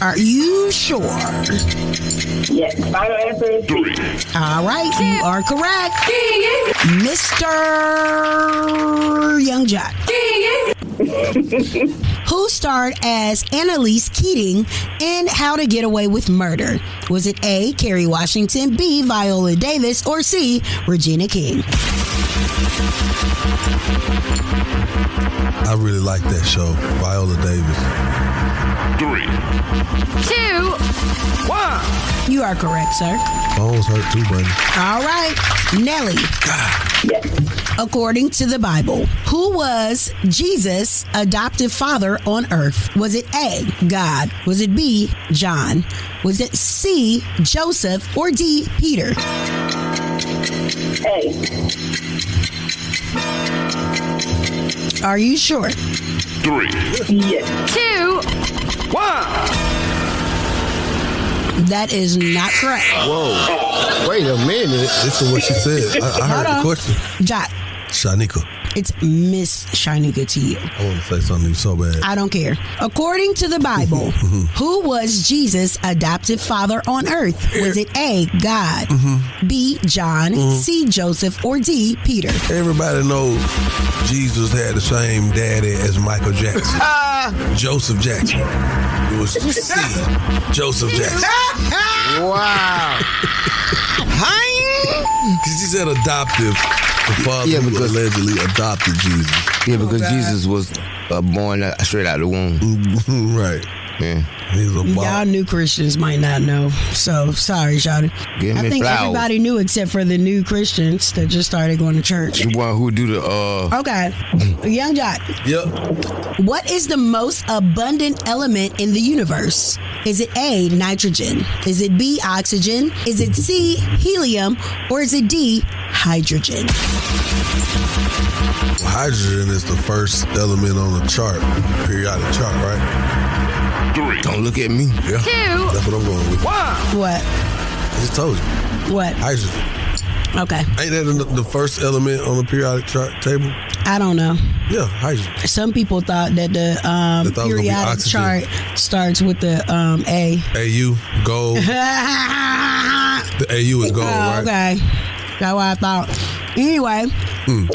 Are you sure? Yes. Final answer is C. All right, you are correct. Mr. Young Jock. Who starred as Annalise Keating in How to Get Away with Murder? Was it A, Kerry Washington, B, Viola Davis, or C, Regina King? I really like that show. Viola Davis. 3, 2, 1. You are correct, sir. Bones hurt too, buddy. All right. Nelly. According to the Bible, who was Jesus' adoptive father on earth? Was it A, God? Was it B, John? Was it C, Joseph? Or D, Peter? A. Are you sure? 3, Yes. 2, 1. That is not correct. Whoa. Wait a minute. Listen to what she said. I heard the question. Jot. Shyneka. It's Miss Shyneka to you. I want to say something so bad. I don't care. According to the Bible, who was Jesus' adoptive father on earth? Was it A, God, B, John, C, Joseph, or D, Peter? Everybody knows Jesus had the same daddy as Michael Jackson. Joseph Jackson. It was C, Joseph Jackson. Wow. Because he said adoptive. The father who allegedly adopted Jesus. Yeah, because Jesus was born straight out of the womb. Right. Yeah. Y'all new Christians might not know. So, sorry, Shawty. I think everybody knew except for the new Christians that just started going to church. The one who do the... Okay. Young Jock. Yep. What is the most abundant element in the universe? Is it A, nitrogen? Is it B, oxygen? Is it C, helium? Or is it D, hydrogen? Well, hydrogen is the first element on the chart, periodic chart, right? 3. Don't look at me. Yeah. 2. That's what I'm going with. 1. What? I just told you. What? Hydrogen. Okay. Ain't that the first element on the periodic chart table? I don't know. Yeah, hydrogen. Some people thought that the periodic chart starts with the A. AU, gold. The AU is gold, right? Okay. That's what I thought. Anyway.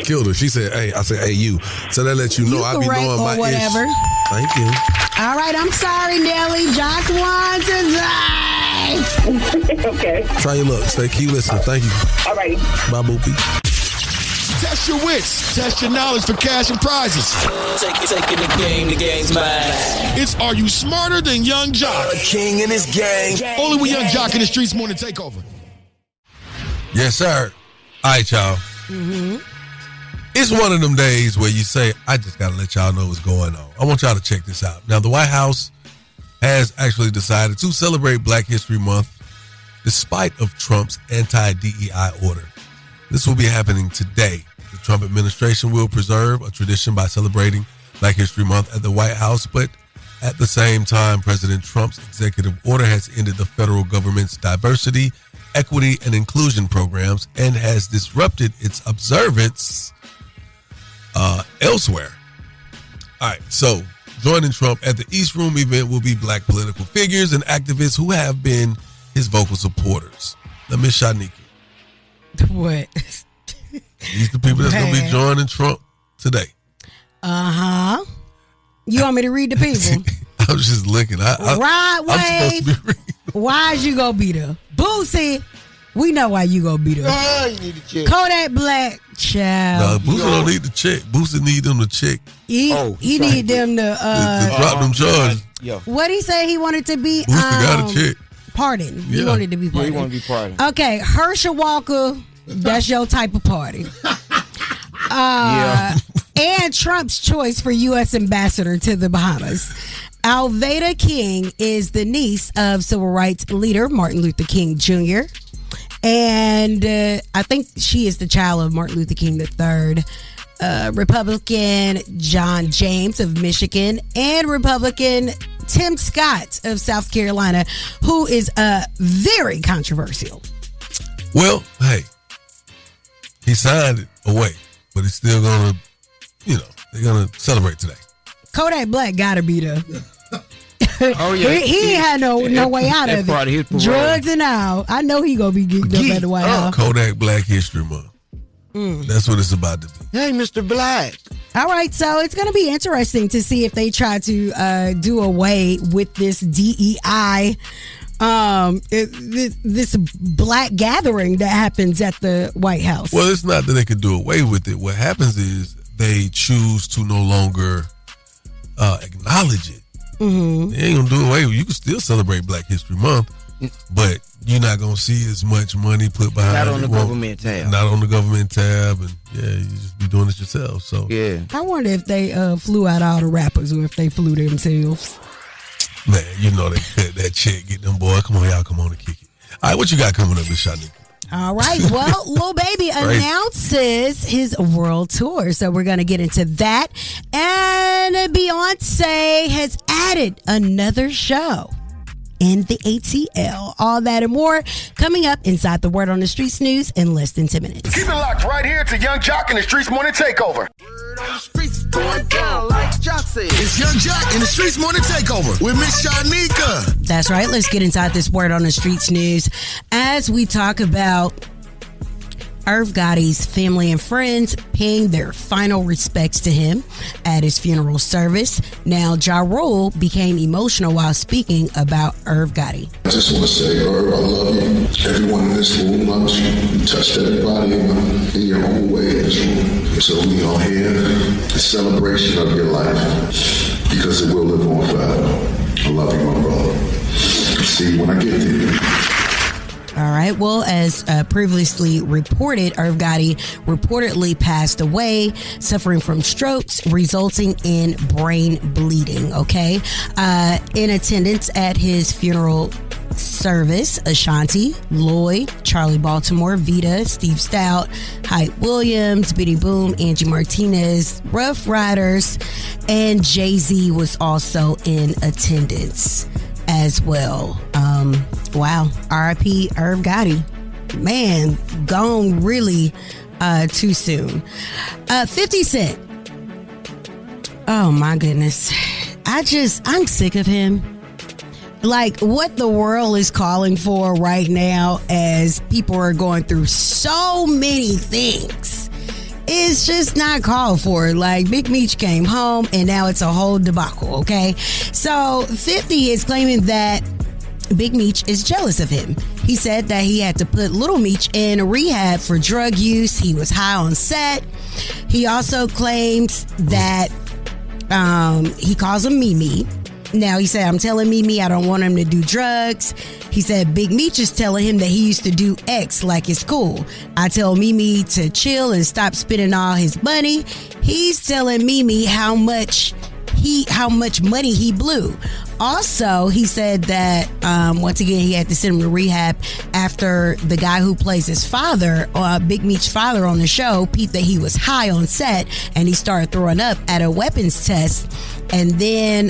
Killed her. She said A. I said AU. So that lets you know I be knowing my whatever. Ish. Thank you. All right, I'm sorry, Nelly. Jock won today. Okay. Try your luck. Stay key listening. Thank you. All right. Bye, Boopy. Test your wits. Test your knowledge for cash and prizes. Taking the game's mine. It's Are You Smarter Than Young Jock? A king in his gang. Only with Young Jock in the Streetz Morning Takeover. Yes, sir. All right, y'all. It's one of them days where you say, I just got to let y'all know what's going on. I want y'all to check this out. Now, the White House has actually decided to celebrate Black History Month despite of Trump's anti-DEI order. This will be happening today. The Trump administration will preserve a tradition by celebrating Black History Month at the White House, but at the same time, President Trump's executive order has ended the federal government's diversity, equity, and inclusion programs and has disrupted its observance elsewhere. All right, so joining Trump at the East Room event will be Black political figures and activists who have been his vocal supporters. Now, Miss Shyneka. What? These the people that's going to be joining Trump today. You want me to read the people? I was just looking. Rod Wave. I'm supposed to be reading. Why is you going to be there? Boosie. We know why you going to be there. You need to check. Kodak Black. Child. No, Boosie don't need to check. Boosie need them to check. He need them to drop them charges. What he say he wanted to be? Boosie got to check. Pardon. He wanted to be pardoned. Yeah, he wanted to be pardoned. Okay, Herschel Walker, that's your type of party. And Trump's choice for U.S. ambassador to the Bahamas. Alveda King is the niece of civil rights leader Martin Luther King Jr. And I think she is the child of Martin Luther King III. Republican John James of Michigan and Republican Tim Scott of South Carolina, who is very controversial. Well, hey, he signed it away, but he's still gonna, they're gonna celebrate today. Kodak Black gotta be there. Oh yeah, he ain't had no way out of it. Drugs and all. I know he gonna be geeked up at the White House. Kodak Black History Month. That's what it's about to be. Hey, Mr. Black. All right, so it's going to be interesting to see if they try to do away with this DEI, this black gathering that happens at the White House. Well, it's not that they could do away with it. What happens is they choose to no longer acknowledge it. Mm-hmm. They ain't gonna do away with it. You can still celebrate Black History Month, but you're not gonna see as much money put behind it. Not on the government tab. Not on the government tab, and you just be doing it yourself. So I wonder if they flew out all the rappers or if they flew themselves. Man, you know they cut that check, get them boy. Come on, y'all, come on and kick it. All right, what you got coming up, Miss Shyneka? All right. Well, Lil Baby announces his world tour. So we're going to get into that. And Beyonce has added another show in the ATL. All that and more coming up inside the Word on the Streetz news in less than 10 minutes. Keep it locked right here to Young Jock and the Streetz Morning Takeover. Word on the streets going down like Jock said. It's Young Jock and the Streetz Morning Takeover with Miss Shyneka. That's right. Let's get inside this Word on the Streetz news as we talk about Irv Gotti's family and friends paying their final respects to him at his funeral service. Now, Ja Rule became emotional while speaking about Irv Gotti. I just want to say, Irv, I love you. Everyone in this room loves you. You touched everybody in your own way in this room. So we are here, a celebration of your life, because it will live on forever. I love you, my brother. See you when I get there. All right. Well, as previously reported, Irv Gotti reportedly passed away, suffering from strokes resulting in brain bleeding. Okay. In attendance at his funeral service, Ashanti, Lloyd, Charlie Baltimore, Vita, Steve Stout, Hype Williams, Biddy Boom, Angie Martinez, Rough Riders, and Jay-Z was also in attendance as well. Wow. R.I.P. Irv Gotti. Man, gone really too soon. 50 Cent. Oh my goodness. I'm sick of him. Like what the world is calling for right now as people are going through so many things. It's just not called for. Like Big Meech came home and now it's a whole debacle, okay? So 50 is claiming that Big Meech is jealous of him. He said that he had to put Little Meech in rehab for drug use. He was high on set. He also claims that he calls him Mimi. Now, he said, I'm telling Mimi I don't want him to do drugs. He said Big Meech is telling him that he used to do X like it's cool. I tell Mimi to chill and stop spending all his money. He's telling Mimi how much money he blew. Also, he said that once again he had to send him to rehab after the guy who plays his father, Big Meech's father on the show, peeped that he was high on set and he started throwing up at a weapons test. And then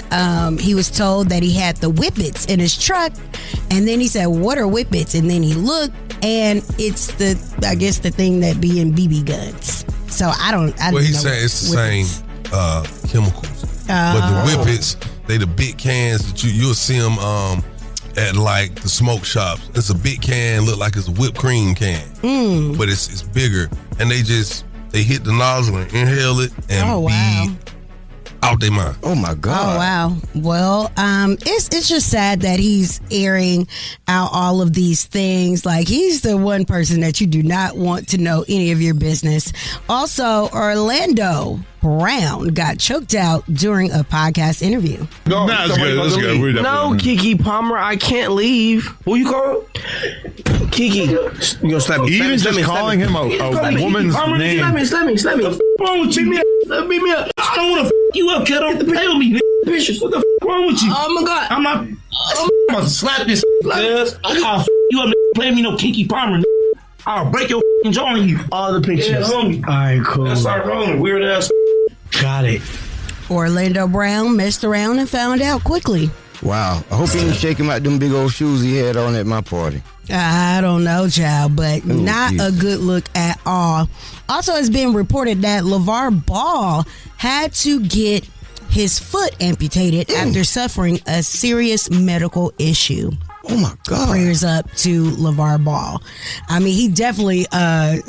he was told that he had the whippets in his truck. And then he said, what are whippets? And then he looked and it's the thing that be in BB guns. So I don't know. Well, he said it's the same chemicals. But the whippets, they the big cans that you'll see them at like the smoke shops. It's a big can, look like it's a whipped cream can, but it's bigger, and they hit the nozzle and inhale it and be out their mind. Oh my God! Oh wow! Well, it's just sad that he's airing out all of these things. Like he's the one person that you do not want to know any of your business. Also, Orlando Brown got choked out during a podcast interview. No, that's good. No, Kiki Palmer, I can't leave. Who you call? Kiki. You gonna slap me? Even just calling him a woman's name. Slap me. What's wrong with you? Beat me up. I don't want to you up, kiddo. Get the play with me, bitches. What the wrong with you? Oh my God. I'm about to slap this. I'll you up, play me no Kiki Palmer. I'll break your jaw on you. All the pictures. Yeah, homie. All right, cool. Let's start rolling. Weird ass. Got it. Orlando Brown messed around and found out quickly. Wow. I hope he didn't shake him out them big old shoes he had on at my party. I don't know, child, but not a good look at all. Also, it's been reported that LeVar Ball had to get his foot amputated after suffering a serious medical issue. Oh my God. Prayers up to LeVar Ball. I mean, he definitely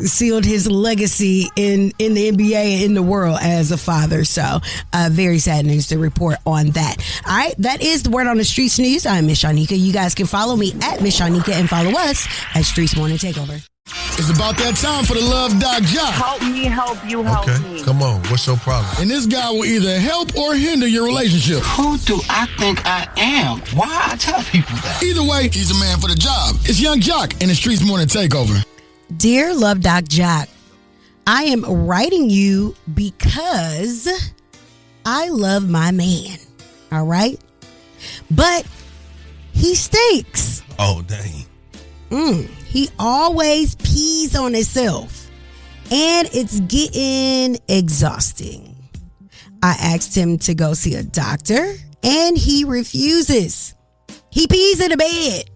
sealed his legacy in the NBA and in the world as a father. So very sad news to report on that. All right, that is the Word on the Streetz news. I'm Miss Shyneka. You guys can follow me at Miss Shyneka and follow us at Streetz Morning Takeover. It's about that time for the Love Doc Jock. Help me, help you, help me. Come on. What's your problem? And this guy will either help or hinder your relationship. Who do I think I am? Why I tell people that? Either way, he's a man for the job. It's Young Jock in the Streetz Morning Takeover. Dear Love Doc Jock, I am writing you because I love my man. All right? But he stinks. Oh, dang. He always pees on himself. And it's getting exhausting. I asked him to go see a doctor, and he refuses. He pees in the bed.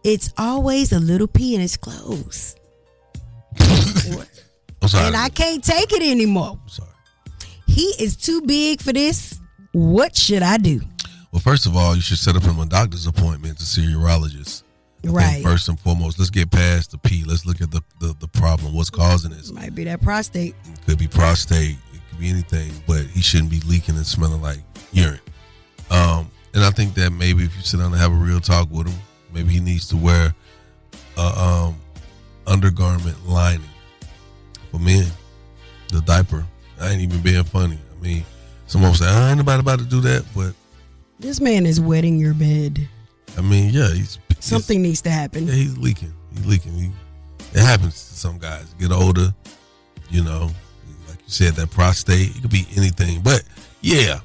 It's always a little pee in his clothes. I'm sorry. And I can't take it anymore. I'm sorry. He is too big for this. What should I do? Well, first of all, you should set up him a doctor's appointment to see a urologist. Right. First and foremost, let's get past the pee. Let's look at the problem. What's causing this? Might be that prostate. It could be prostate. It could be anything, but he shouldn't be leaking and smelling like urine. And I think that maybe if you sit down and have a real talk with him, maybe he needs to wear a undergarment lining for men. The diaper. I ain't even being funny. I mean, someone say, ain't nobody about to do that, but This man is wetting your bed. I mean, yeah, something needs to happen. Yeah, he's leaking. It happens to some guys. Get older, like you said, that prostate. It could be anything, but yeah,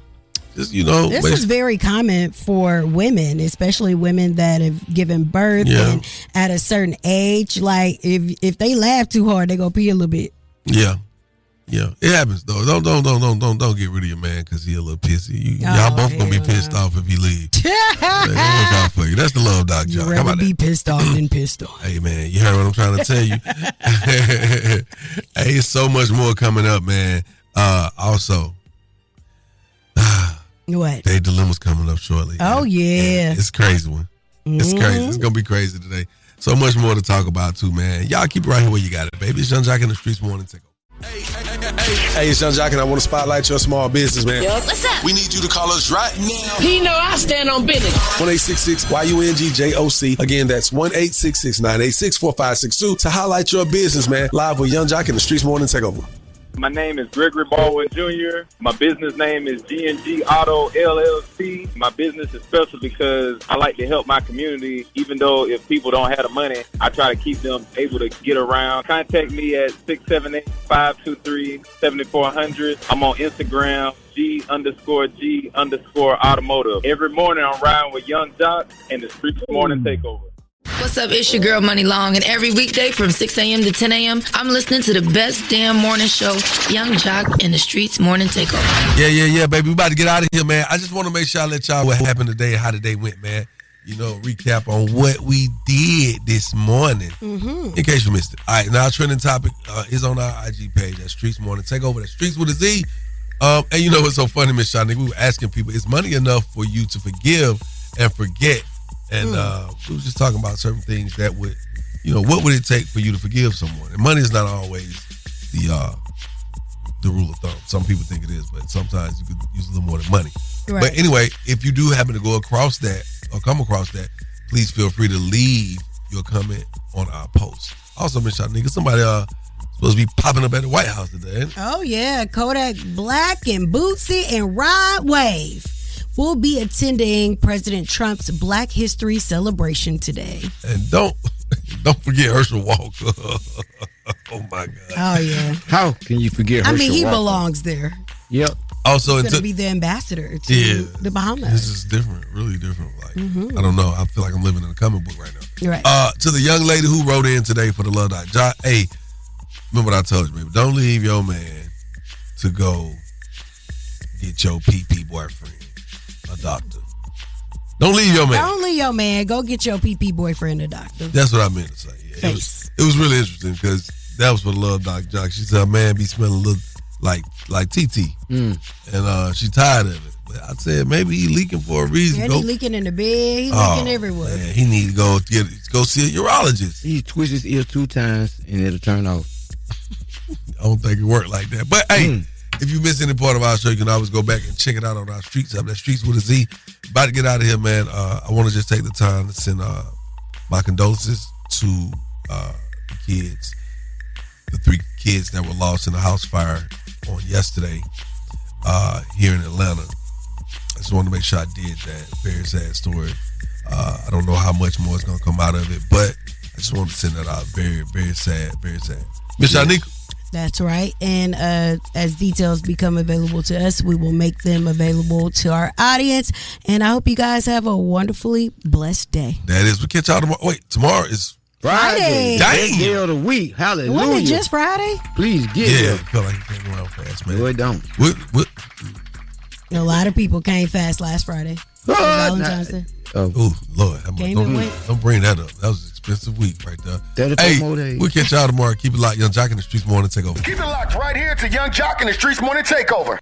just This is very common for women, especially women that have given birth and at a certain age. Like if they laugh too hard, they go pee a little bit. Yeah, it happens though. Don't get rid of your man because he a little pissy. Y'all both gonna be pissed off if he leave. They gonna look out for you. That's the Love Doc Jock. You'd rather be pissed off than pissed off. Hey man, you heard what I'm trying to tell you. Hey, it's so much more coming up, man. Also, what? Day Dilemma's coming up shortly. Oh yeah, it's a crazy one. It's crazy. It's gonna be crazy today. So much more to talk about too, man. Y'all keep it right here where you got it, baby. It's Young Jock in the Streetz Morning Takeover. Hey, it's Young Jock, and I want to spotlight your small business, man. Yo, what's up? We need you to call us right now. He know I stand on business. 1-866-YUNGJOC. Again, that's 1-866-986-4562 to highlight your business, man. Live with Young Jock in the Streetz Morning Takeover. My name is Gregory Baldwin Jr. My business name is G&G Auto LLC. My business is special because I like to help my community. Even though if people don't have the money, I try to keep them able to get around. Contact me at 678-523-7400. I'm on Instagram, G_G_automotive. Every morning I'm riding with Young Jock and the Streetz Morning Takeover. What's up? It's your girl Money Long, and every weekday from 6 a.m. to 10 a.m., I'm listening to the best damn morning show, Young Jock and the Streetz Morning Takeover. Yeah, baby. We about to get out of here, man. I just want to make sure I let y'all what happened today and how the day went, man. Recap on what we did this morning, in case you missed it. All right, now our trending topic is on our IG page at Streetz Morning Takeover. That's Streetz with a Z. And you know what's so funny, Miss Shyneka? We were asking people, is money enough for you to forgive and forget? And we were just talking about certain things that would, what would it take for you to forgive someone? And money is not always the rule of thumb. Some people think it is, but sometimes you could use a little more than money. Right. But anyway, if you do happen to go across that or come across that, please feel free to leave your comment on our post. Also, Miss Shyneka, somebody supposed to be popping up at the White House today. Oh yeah, Kodak Black and Boosie and Rod Wave will be attending President Trump's Black History celebration today. And don't forget Herschel Walker. Oh my God. Oh yeah. How can you forget Herschel Walker? He belongs there. Yep. Also, he's going to be the ambassador to the Bahamas. This is different, really different. Like I don't know. I feel like I'm living in a comic book right now. Right. To the young lady who wrote in today for the Love Doc Jock. Hey, remember what I told you, baby. Don't leave your man to go get your PP boyfriend a doctor. Don't leave your man. Don't leave your man. Go get your PP boyfriend a doctor. That's what I meant to say. Yeah, it was really interesting because that was for the Love Doc Jock. She said, man, be smelling a little like TT. And she's tired of it. But I said, maybe he leaking for a reason. And he leaking in the bed. He leaking everywhere. Man, he need to go see a urologist. He twists his ear 2 times and it'll turn off. I don't think it worked like that. But hey, if you miss any part of our show, you can always go back and check it out on our Streetz app. That's Streetz with a Z. About to get out of here, man. I want to just take the time to send my condolences to the kids, the 3 kids that were lost in a house fire on yesterday here in Atlanta. I just wanted to make sure I did that. Very sad story. I don't know how much more is going to come out of it, but I just wanted to send that out. Very, very sad. Very sad. Miss Shyneka. That's right. And as details become available to us, we will make them available to our audience. And I hope you guys have a wonderfully blessed day. That is. We'll catch y'all tomorrow. Wait, tomorrow is Friday. Best day of the week. Hallelujah. Wasn't it just Friday? Please get Yeah, I it. feel like it came around fast, man. No, it don't. What? A lot of people came fast last Friday. Valentine's Day. Oh, Lord. Don't bring that up. That was an expensive week right there. Hey, we'll catch y'all tomorrow. Keep it locked. Young Jock in the Streetz Morning Takeover. Keep it locked right here to Young Jock in the Streetz Morning Takeover.